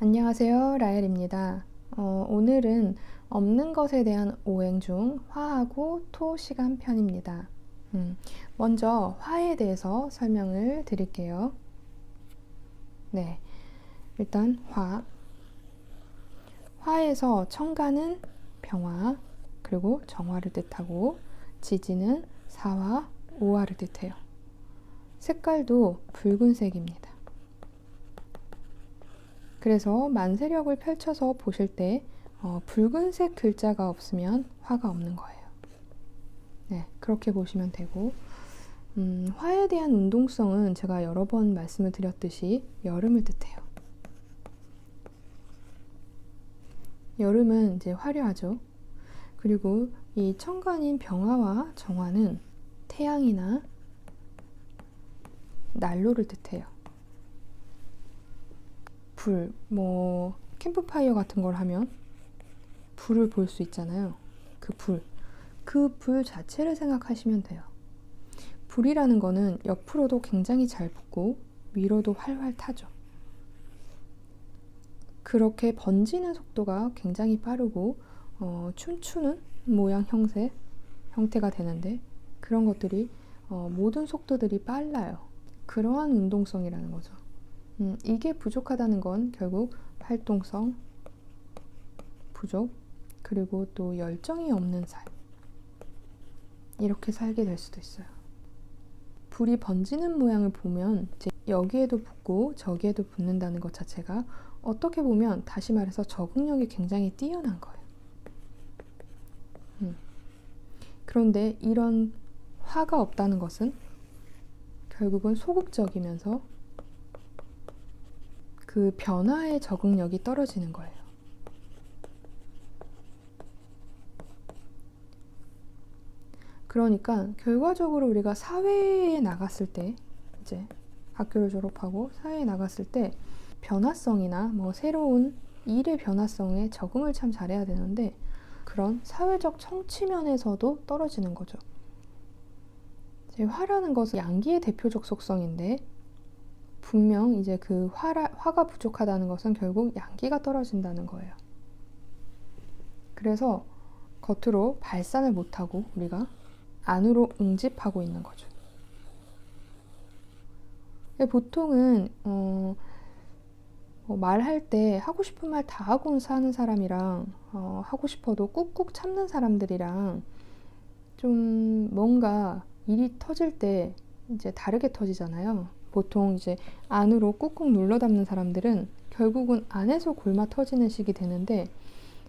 안녕하세요. 라엘입니다. 오늘은 없는 것에 대한 오행 중 화하고 토 시간 편입니다. 먼저 화에 대해서 설명을 드릴게요. 네, 일단 화에서 청가는 병화, 그리고 정화를 뜻하고 지지는 사화, 오화를 뜻해요. 색깔도 붉은색입니다. 그래서 만세력을 펼쳐서 보실 때 붉은색 글자가 없으면 화가 없는 거예요. 네, 그렇게 보시면 되고 화에 대한 운동성은 제가 여러 번 말씀을 드렸듯이 여름을 뜻해요. 여름은 이제 화려하죠. 그리고 이 청간인 병화와 정화는 태양이나 난로를 뜻해요. 불, 캠프파이어 같은 걸 하면 불을 볼 수 있잖아요. 그 불 자체를 생각하시면 돼요. 불이라는 거는 옆으로도 굉장히 잘 붙고 위로도 활활 타죠. 그렇게 번지는 속도가 굉장히 빠르고 춤추는 모양 형태가 되는데 그런 것들이 모든 속도들이 빨라요. 그러한 운동성이라는 거죠. 이게 부족하다는 건 결국 활동성 부족, 그리고 또 열정이 없는 삶, 이렇게 살게 될 수도 있어요. 불이 번지는 모양을 보면 이제 여기에도 붙고 저기에도 붙는다는 것 자체가 어떻게 보면 다시 말해서 적응력이 굉장히 뛰어난 거예요. 그런데 이런 화가 없다는 것은 결국은 소극적이면서 그 변화에 적응력이 떨어지는 거예요. 그러니까 결과적으로 우리가 사회에 나갔을 때, 이제 학교를 졸업하고 사회에 나갔을 때 변화성이나 새로운 일의 변화성에 적응을 참 잘해야 되는데 그런 사회적 청취면에서도 떨어지는 거죠. 화라는 것은 양기의 대표적 속성인데 분명 이제 그 화가 부족하다는 것은 결국 양기가 떨어진다는 거예요. 그래서 겉으로 발산을 못하고 우리가 안으로 응집하고 있는 거죠. 보통은 말할 때 하고 싶은 말 다 하고 사는 사람이랑 하고 싶어도 꾹꾹 참는 사람들이랑 좀 뭔가 일이 터질 때 이제 다르게 터지잖아요. 보통 이제 안으로 꾹꾹 눌러 담는 사람들은 결국은 안에서 골마 터지는 식이 되는데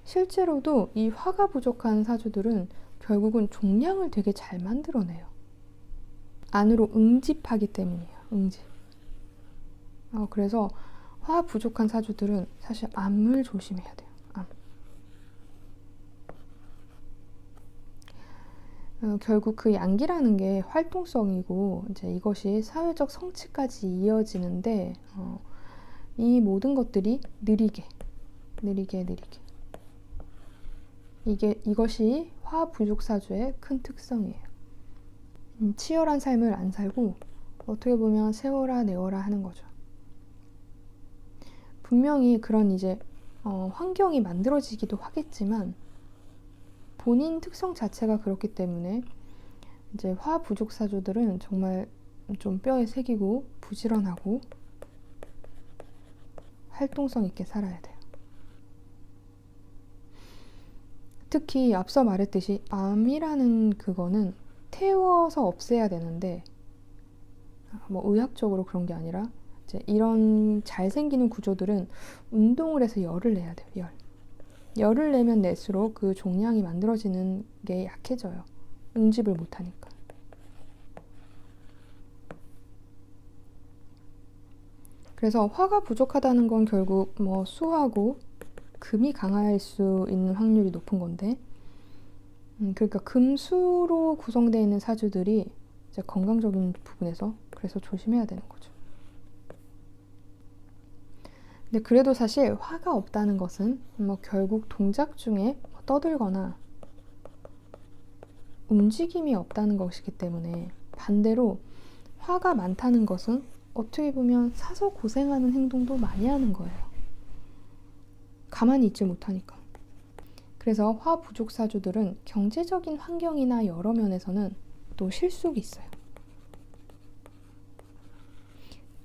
실제로도 이 화가 부족한 사주들은 결국은 종량을 되게 잘 만들어내요. 안으로 응집하기 때문이에요. 응집. 그래서 화 부족한 사주들은 사실 암을 조심해야 돼요. 결국 그 양기라는 게 활동성이고 이제 이것이 사회적 성취까지 이어지는데 이 모든 것들이 느리게 이것이 화 부족 사주의 큰 특성이에요. 치열한 삶을 안 살고 어떻게 보면 세워라 내워라 하는 거죠. 분명히 그런 이제 환경이 만들어지기도 하겠지만 본인 특성 자체가 그렇기 때문에 이제 화 부족 사주들은 정말 좀 뼈에 새기고 부지런하고 활동성 있게 살아야 돼요. 특히 앞서 말했듯이 암이라는 그거는 태워서 없애야 되는데 의학적으로 그런 게 아니라 이제 이런 잘생기는 구조들은 운동을 해서 열을 내야 돼요. 열을 내면 낼수록 그 종양이 만들어지는 게 약해져요. 응집을 못하니까. 그래서 화가 부족하다는 건 결국 수하고 금이 강할 수 있는 확률이 높은 건데 그러니까 금수로 구성되어 있는 사주들이 이제 건강적인 부분에서 그래서 조심해야 되는 거죠. 근데 그래도 사실 화가 없다는 것은 결국 동작 중에 떠들거나 움직임이 없다는 것이기 때문에 반대로 화가 많다는 것은 어떻게 보면 사서 고생하는 행동도 많이 하는 거예요. 가만히 있지 못하니까. 그래서 화 부족 사주들은 경제적인 환경이나 여러 면에서는 또 실속이 있어요.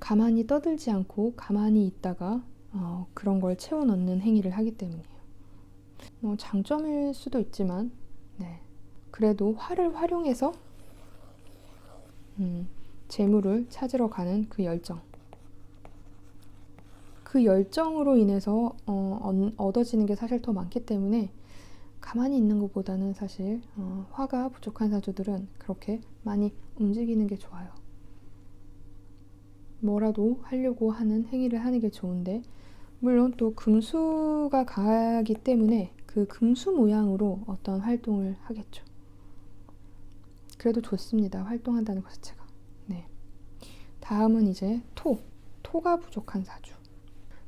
가만히 떠들지 않고 가만히 있다가 그런 걸 채워 넣는 행위를 하기 때문이에요. 장점일 수도 있지만 그래도 화를 활용해서 재물을 찾으러 가는 그 열정. 그 열정으로 인해서 얻어지는 게 사실 더 많기 때문에 가만히 있는 것보다는 사실 화가 부족한 사주들은 그렇게 많이 움직이는 게 좋아요. 뭐라도 하려고 하는 행위를 하는 게 좋은데, 물론 또 금수가 강하기 때문에 그 금수 모양으로 어떤 활동을 하겠죠. 그래도 좋습니다. 활동한다는 것 자체가. 네. 다음은 이제 토가 부족한 사주.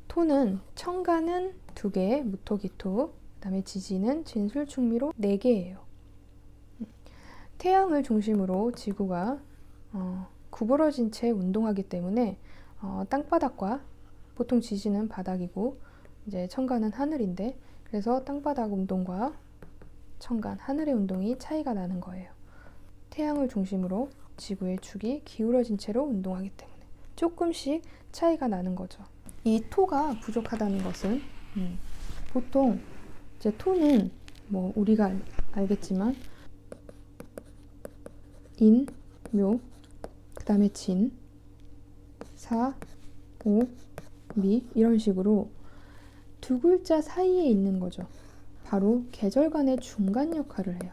토는 천간은 2개, 무토기토, 그 다음에 지지는 진술충미로 4개예요. 태양을 중심으로 지구가 구부러진 채 운동하기 때문에 땅바닥과 보통 지지는 바닥이고 이제 천간은 하늘인데, 그래서 땅바닥 운동과 천간, 하늘의 운동이 차이가 나는 거예요. 태양을 중심으로 지구의 축이 기울어진 채로 운동하기 때문에 조금씩 차이가 나는 거죠. 이 토가 부족하다는 것은 보통 이제 토는 뭐 우리가 알겠지만 인, 묘, 그 다음에 진, 사, 오, 미 이런 식으로 2글자 사이에 있는 거죠. 바로 계절간의 중간 역할을 해요.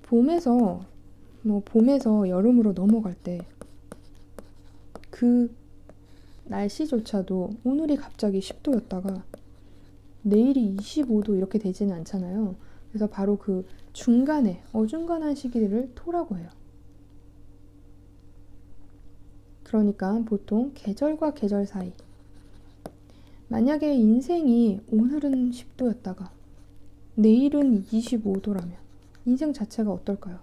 봄에서 여름으로 넘어갈 때 그 날씨조차도 오늘이 갑자기 10도였다가 내일이 25도 이렇게 되지는 않잖아요. 그래서 바로 그 중간에 어중간한 시기를 토라고 해요. 그러니까 보통 계절과 계절 사이, 만약에 인생이 오늘은 10도였다가 내일은 25도라면 인생 자체가 어떨까요?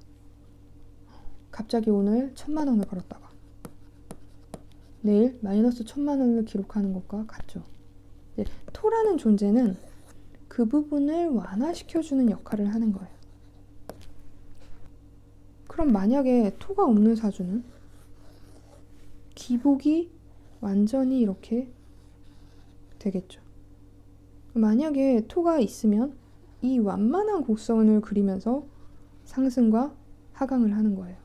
갑자기 오늘 1000만 원을 벌었다가 내일 마이너스 1000만 원을 기록하는 것과 같죠. 토라는 존재는 그 부분을 완화시켜주는 역할을 하는 거예요. 그럼 만약에 토가 없는 사주는 기복이 완전히 이렇게 되겠죠. 만약에 토가 있으면 이 완만한 곡선을 그리면서 상승과 하강을 하는 거예요.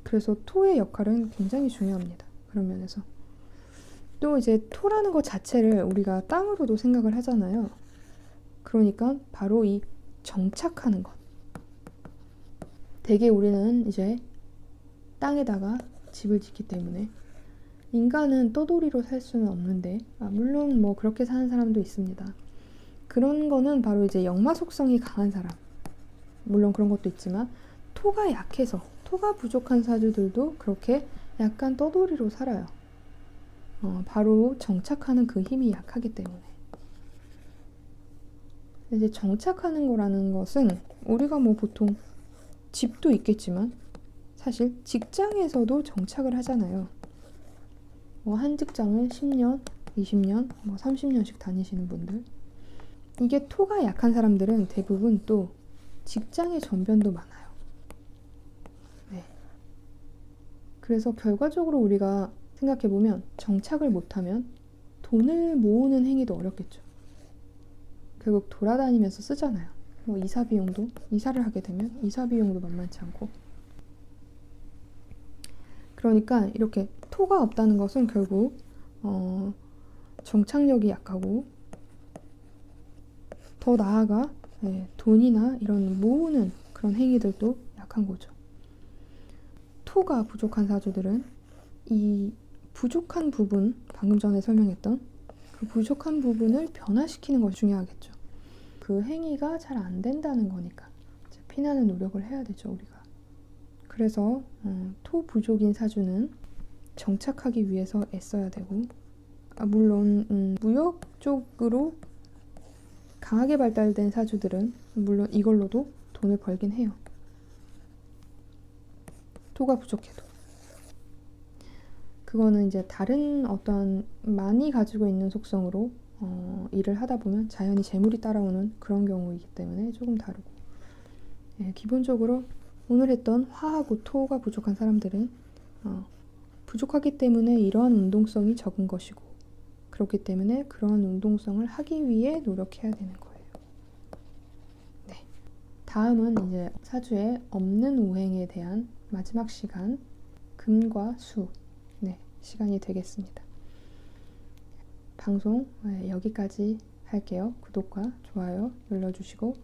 그래서 토의 역할은 굉장히 중요합니다. 그런 면에서. 또 이제 토라는 것 자체를 우리가 땅으로도 생각을 하잖아요. 그러니까 바로 이 정착하는 것. 대개 우리는 이제 땅에다가 집을 짓기 때문에 인간은 떠돌이로 살 수는 없는데, 물론 뭐 그렇게 사는 사람도 있습니다. 그런 거는 바로 이제 역마 속성이 강한 사람, 물론 그런 것도 있지만 토가 약해서, 토가 부족한 사주들도 그렇게 약간 떠돌이로 살아요. 바로 정착하는 그 힘이 약하기 때문에. 이제 정착하는 거라는 것은 우리가 뭐 보통 집도 있겠지만 사실 직장에서도 정착을 하잖아요. 한 직장을 10년, 20년, 30년씩 다니시는 분들. 이게 토가 약한 사람들은 대부분 또 직장의 전변도 많아요. 네. 그래서 결과적으로 우리가 생각해보면 정착을 못하면 돈을 모으는 행위도 어렵겠죠. 결국 돌아다니면서 쓰잖아요. 이사 비용도, 이사를 하게 되면 이사 비용도 만만치 않고. 그러니까 이렇게 토가 없다는 것은 결국 정착력이 약하고, 더 나아가 돈이나 이런 모으는 그런 행위들도 약한 거죠. 토가 부족한 사주들은 이 부족한 부분, 방금 전에 설명했던 그 부족한 부분을 변화시키는 것이 중요하겠죠. 그 행위가 잘 안 된다는 거니까 피나는 노력을 해야 되죠, 우리가. 그래서 토 부족인 사주는 정착하기 위해서 애써야 되고, 물론 무역 쪽으로 강하게 발달된 사주들은 물론 이걸로도 돈을 벌긴 해요. 토가 부족해도. 그거는 이제 다른 어떤 많이 가지고 있는 속성으로 일을 하다 보면 자연히 재물이 따라오는 그런 경우이기 때문에 조금 다르고, 예, 기본적으로 오늘 했던 화하고 토가 부족한 사람들은 부족하기 때문에 이러한 운동성이 적은 것이고, 그렇기 때문에 그러한 운동성을 하기 위해 노력해야 되는 거예요. 네. 다음은 이제 사주에 없는 오행에 대한 마지막 시간, 금과 수, 네, 시간이 되겠습니다. 방송 여기까지 할게요. 구독과 좋아요 눌러주시고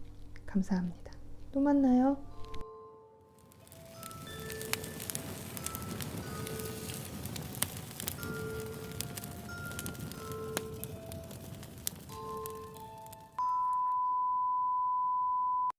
감사합니다. 또 만나요.